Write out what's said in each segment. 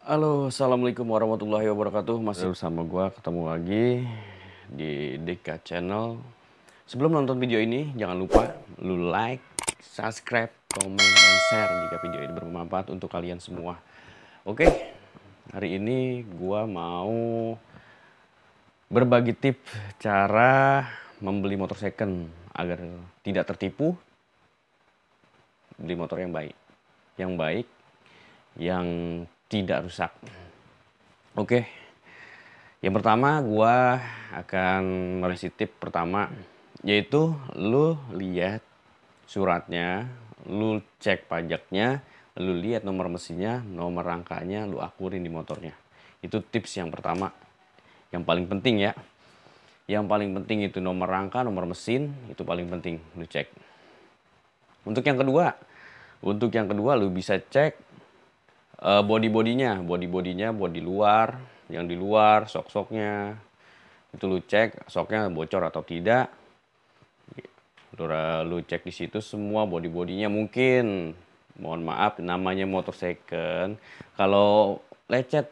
Halo, assalamualaikum warahmatullahi wabarakatuh. Masih bersama gua, ketemu lagi di Dika Channel. Sebelum nonton video ini, jangan lupa lu like, subscribe, komen, dan share jika video ini bermanfaat untuk kalian semua. Oke, hari ini gua mau berbagi tips cara membeli motor second agar tidak tertipu. Beli motor yang baik, yang tidak rusak. Oke. Yang pertama gua akan ngasih tip pertama, yaitu lu lihat suratnya, lu cek pajaknya, lu lihat nomor mesinnya, nomor rangkanya, lu akurin di motornya. Itu tips yang pertama, yang paling penting ya. Yang paling penting itu nomor rangka, nomor mesin, itu paling penting lu cek. Untuk yang kedua lu bisa cek body-bodinya, body luar, yang di luar, sok-soknya. Itu lu cek soknya bocor atau tidak. Lu cek di situ semua body-bodinya. Mungkin mohon maaf namanya motor second, kalau lecet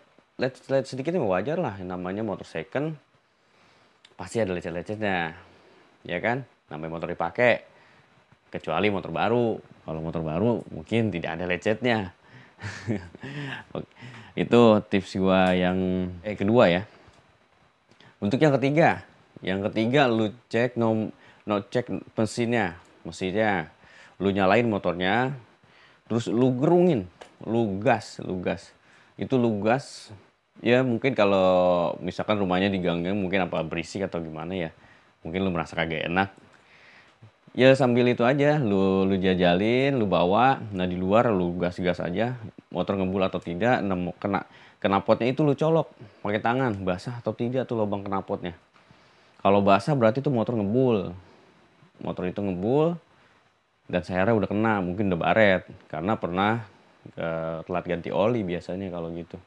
sedikit wajar lah, namanya motor second pasti ada lecet-lecetnya, ya kan, namanya motor dipakai, kecuali motor baru. Kalau motor baru mungkin tidak ada lecetnya. Itu tips gua yang kedua ya. Untuk yang ketiga lu cek cek mesinnya, lu nyalain motornya, terus lu gerungin, lu gas, itu lu gas. Ya mungkin kalau misalkan rumahnya di gang mungkin apa berisik atau gimana ya, mungkin lu merasa kagak enak. Ya sambil itu aja, lu jajalin, lu bawa. Nah di luar lu gas-gas aja, motor ngebul atau tidak, kena knalpotnya itu lu colok pakai tangan, basah atau tidak tuh lubang knalpotnya. Kalau basah berarti tuh motor ngebul. Motor itu ngebul dan sayarnya udah kena, mungkin udah baret karena pernah telat ganti oli biasanya kalau gitu.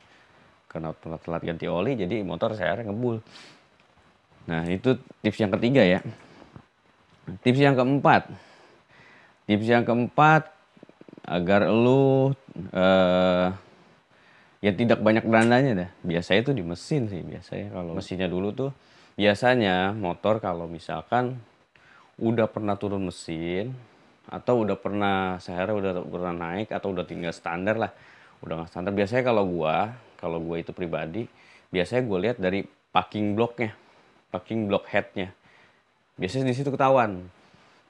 Karena telat ganti oli jadi motor sayarnya ngebul. Nah, itu tips yang ketiga ya. Tips yang keempat. Agar lu ya tidak banyak berandanya dah. Biasanya tuh di mesin sih biasanya. Kalau mesinnya dulu tuh biasanya motor kalau misalkan udah pernah turun mesin atau udah pernah seharusnya udah pernah naik atau udah tinggal standar lah, udah nggak standar, biasanya kalau gua itu pribadi biasanya gue lihat dari packing block headnya, biasanya di situ ketahuan.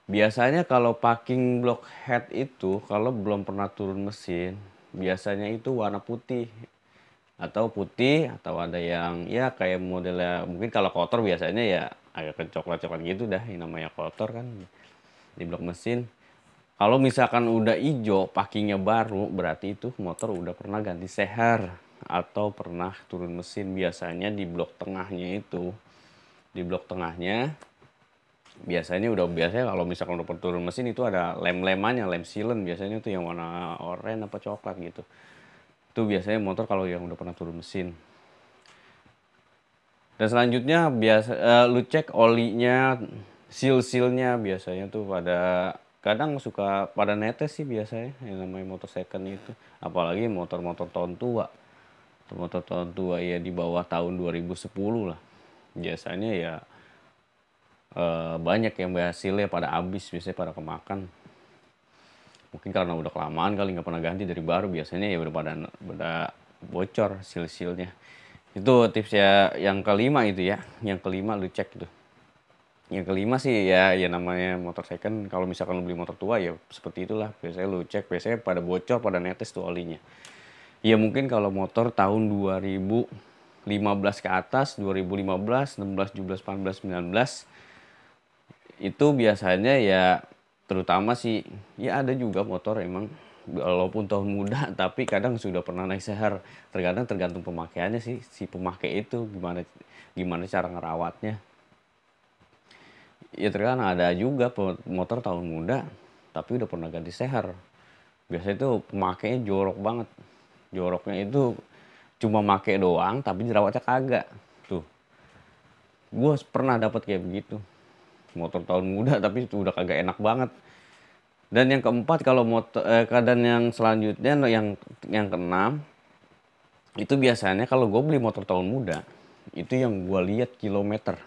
Biasanya kalau packing block head itu kalau belum pernah turun mesin biasanya itu warna putih atau ada yang ya kayak modelnya, mungkin kalau kotor biasanya ya agak coklat-coklat gitu dah, yang namanya kotor kan di blok mesin. Kalau misalkan udah hijau, packingnya baru, berarti itu motor udah pernah ganti seher atau pernah turun mesin. Biasanya di blok tengahnya biasanya kalau misalkan udah pernah turun mesin itu ada lem-lemannya, lem sealant biasanya tuh yang warna oranye apa coklat gitu. Itu biasanya motor kalau yang udah pernah turun mesin. Dan selanjutnya lu cek olinya, seal-sealnya biasanya tuh kadang suka pada netes sih biasanya yang namanya motor second itu. Apalagi motor-motor tahun tua. Motor tahun tua ya di bawah tahun 2010 lah. Biasanya ya banyak yang hasilnya pada habis, biasanya pada kemakan. Mungkin karena udah kelamaan kali nggak pernah ganti dari baru, biasanya ya udah bocor seal-sealnya. Itu tips ya yang kelima itu ya. Yang kelima lu cek itu. Yang kelima sih ya namanya motor second, kalau misalkan lu beli motor tua ya seperti itulah. Biasanya lu cek, biasanya pada bocor, pada netes tuh olinya. Ya mungkin kalau motor tahun 2015 ke atas, 2015, 16, 17, 18, 19 itu biasanya ya, terutama sih ya ada juga motor emang walaupun tahun muda tapi kadang sudah pernah naik seher. Tergantung pemakaiannya sih, si pemakai itu gimana cara ngerawatnya. Ya terkadang ada juga motor tahun muda tapi udah pernah ganti seher. Biasanya itu pemakainya jorok banget. Joroknya itu cuma make doang tapi jerawatnya kagak. Tuh, gue pernah dapat kayak begitu. Motor tahun muda tapi itu udah kagak enak banget. Dan yang keempat, kalau keadaan yang selanjutnya yang keenam, Itu biasanya kalau gue beli motor tahun muda, itu yang gue lihat kilometer.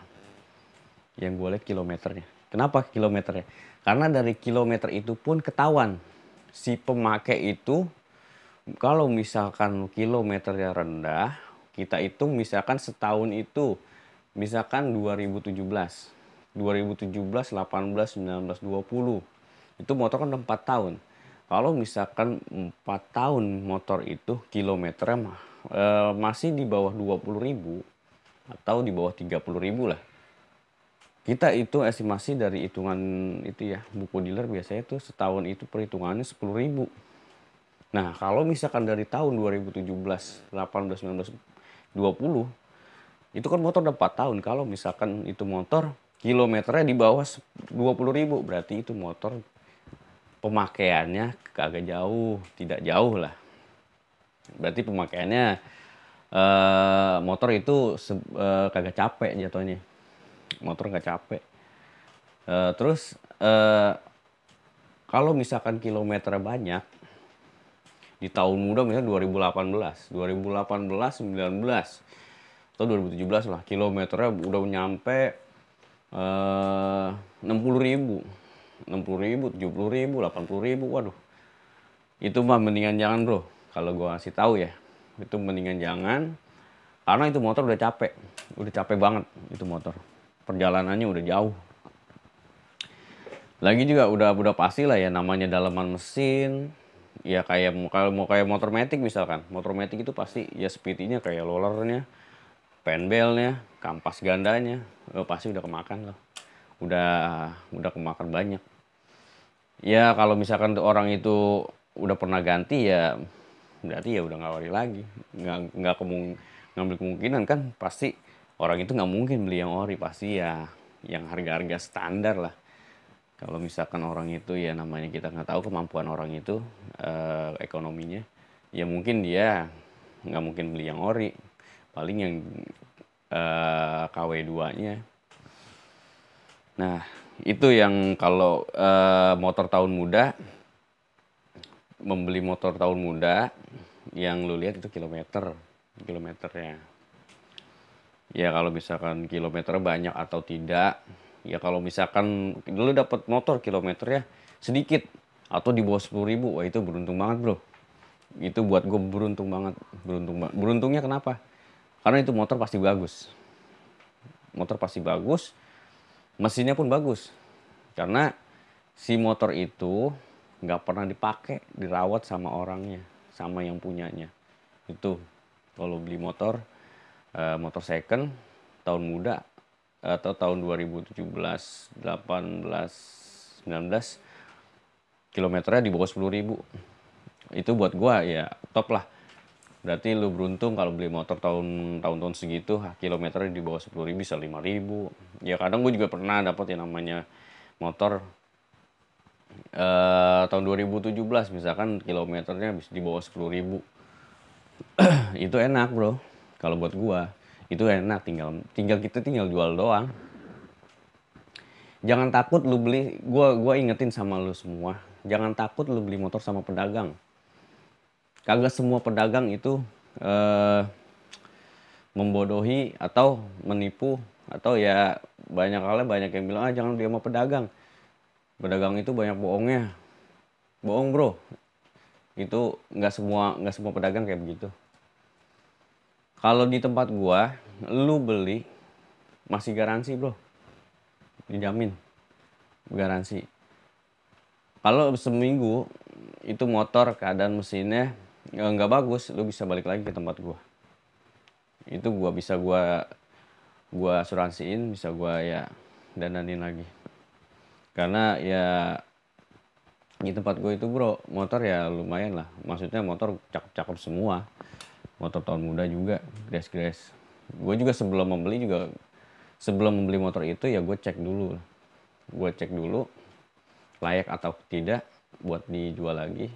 Yang gue lihat kilometernya. Kenapa kilometernya? Karena dari kilometer itu pun ketahuan si pemakai itu, kalau misalkan kilometernya rendah, kita hitung misalkan setahun itu, misalkan 2017, 2017, 18, 19, 20. Itu motor kan udah 4 tahun. Kalau misalkan 4 tahun motor itu kilometernya masih di bawah 20.000 atau di bawah 30.000 lah. Kita itu estimasi dari hitungan itu ya, buku dealer biasanya tuh setahun itu perhitungannya 10.000. Nah, kalau misalkan dari tahun 2017, 18, 19, 20, itu kan motor udah 4 tahun. Kalau misalkan itu motor kilometernya di bawah 20.000, berarti itu motor pemakaiannya kagak jauh, tidak jauh lah. Berarti pemakaiannya motor itu kagak capek jatuhnya. Motor nggak capek. Terus kalau misalkan kilometernya banyak, di tahun muda misalnya 2018, 19 atau 2017 lah, kilometernya udah nyampe 60.000, 60.000, 70.000, 80.000, waduh. Itu mah mendingan jangan bro, kalau gua kasih tahu ya, itu mendingan jangan, karena itu motor udah capek banget itu motor, perjalanannya udah jauh. Lagi juga udah pasti lah ya, namanya dalaman mesin. Ya kayak kalau mau kayak motor matic misalkan. Motor matic itu pasti ya speednya kayak rollernya, penbelnya, kampas gandanya, pasti udah kemakan loh. Udah kemakan banyak. Ya kalau misalkan orang itu udah pernah ganti ya berarti ya udah nggak ori lagi. Nggak ngambil kemungkinan kan, pasti orang itu nggak mungkin beli yang ori, pasti ya yang harga-harga standar lah. Kalau misalkan orang itu ya namanya kita nggak tahu kemampuan orang itu, ekonominya, ya mungkin dia nggak mungkin beli yang ori, paling yang KW2-nya. Nah itu yang kalau motor tahun muda, membeli motor tahun muda, yang lu lihat itu kilometernya. Ya kalau misalkan kilometernya banyak atau tidak. Ya kalau misalkan dulu dapat motor kilometernya sedikit atau di bawah 10.000, wah itu beruntung banget bro. Itu buat gue beruntung banget, beruntungnya kenapa? Karena itu motor pasti bagus, mesinnya pun bagus. Karena si motor itu nggak pernah dipakai, dirawat sama orangnya, sama yang punyanya. Itu kalau beli motor, motor second tahun muda atau tahun 2017, 18, 19, kilometernya di bawah 10.000. Itu buat gua ya top lah. Berarti lu beruntung kalau beli motor tahun-tahun segitu, kilometernya di bawah 10.000 bisa 5.000. Ya kadang gue juga pernah dapat yang namanya motor tahun 2017 misalkan kilometernya bisa di bawah 10.000. Itu enak bro. Kalau buat gua itu enak, tinggal jual doang. Jangan takut lu beli, gua ingetin sama lu semua, jangan takut lu beli motor sama pedagang. Kagak semua pedagang itu membodohi atau menipu, atau ya banyak yang bilang jangan beli sama pedagang. Pedagang itu banyak bohongnya. Bohong bro. Itu nggak semua pedagang kayak begitu. Kalau di tempat gua, lu beli masih garansi bro, dijamin, garansi. Kalau seminggu itu motor keadaan mesinnya nggak bagus, lu bisa balik lagi ke tempat gua. Itu gua asuransiin, bisa gua ya dandanin lagi. Karena ya di tempat gua itu bro, motor ya lumayan lah. Maksudnya motor cakep-cakep semua. Motor tahun muda juga, grass. Gue juga sebelum membeli motor itu ya gue cek dulu layak atau tidak buat dijual lagi.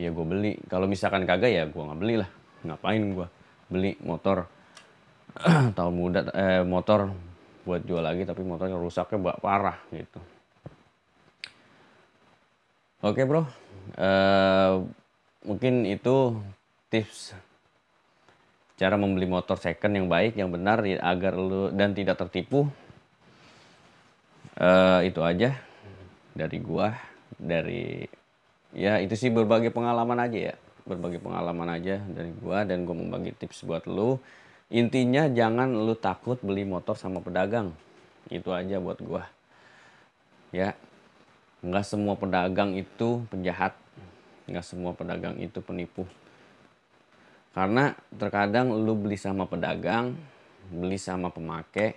Ya gue beli. Kalau misalkan kagak ya gue nggak beli lah. Ngapain gue beli motor tahun muda, motor buat jual lagi tapi motornya rusaknya parah gitu. Oke bro, mungkin itu tips cara membeli motor second yang baik, yang benar agar lu dan tidak tertipu. Itu aja dari gua, dari ya itu sih berbagi pengalaman aja ya. Berbagi pengalaman aja dari gua dan gua mau bagi tips buat lu. Intinya jangan lu takut beli motor sama pedagang. Itu aja buat gua. Ya, nggak semua pedagang itu penjahat. Nggak semua pedagang itu penipu. Karena terkadang lu beli sama pedagang, beli sama pemakai,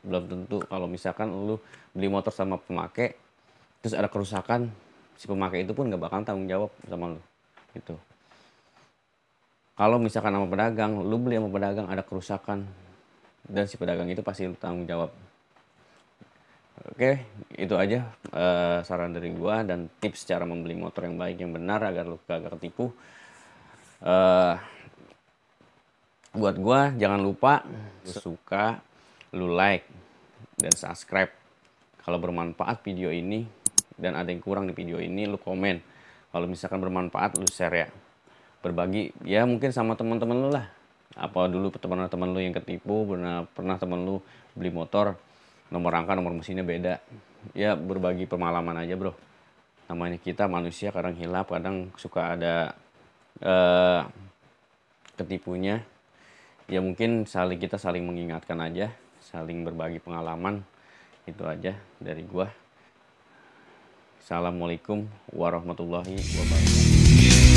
belum tentu kalau misalkan lu beli motor sama pemakai, terus ada kerusakan, si pemakai itu pun nggak bakal tanggung jawab sama lu. Gitu. Kalau misalkan sama pedagang, lu beli sama pedagang ada kerusakan, dan si pedagang itu pasti lu tanggung jawab. Oke, itu aja saran dari gua dan tips cara membeli motor yang baik yang benar agar lu gak ketipu. Buat gua jangan lupa lu suka, lu like dan subscribe. Kalau bermanfaat video ini dan ada yang kurang di video ini lu komen. Kalau misalkan bermanfaat lu share ya. Berbagi ya mungkin sama teman-teman lu lah. Apa dulu teman-teman lu yang ketipu, pernah teman lu beli motor nomor rangka nomor mesinnya beda. Ya berbagi pengalaman aja, Bro. Namanya kita manusia kadang hilap, kadang suka ada ketipunya. Ya mungkin kita saling mengingatkan aja, saling berbagi pengalaman. Itu aja dari gua. Assalamualaikum warahmatullahi wabarakatuh.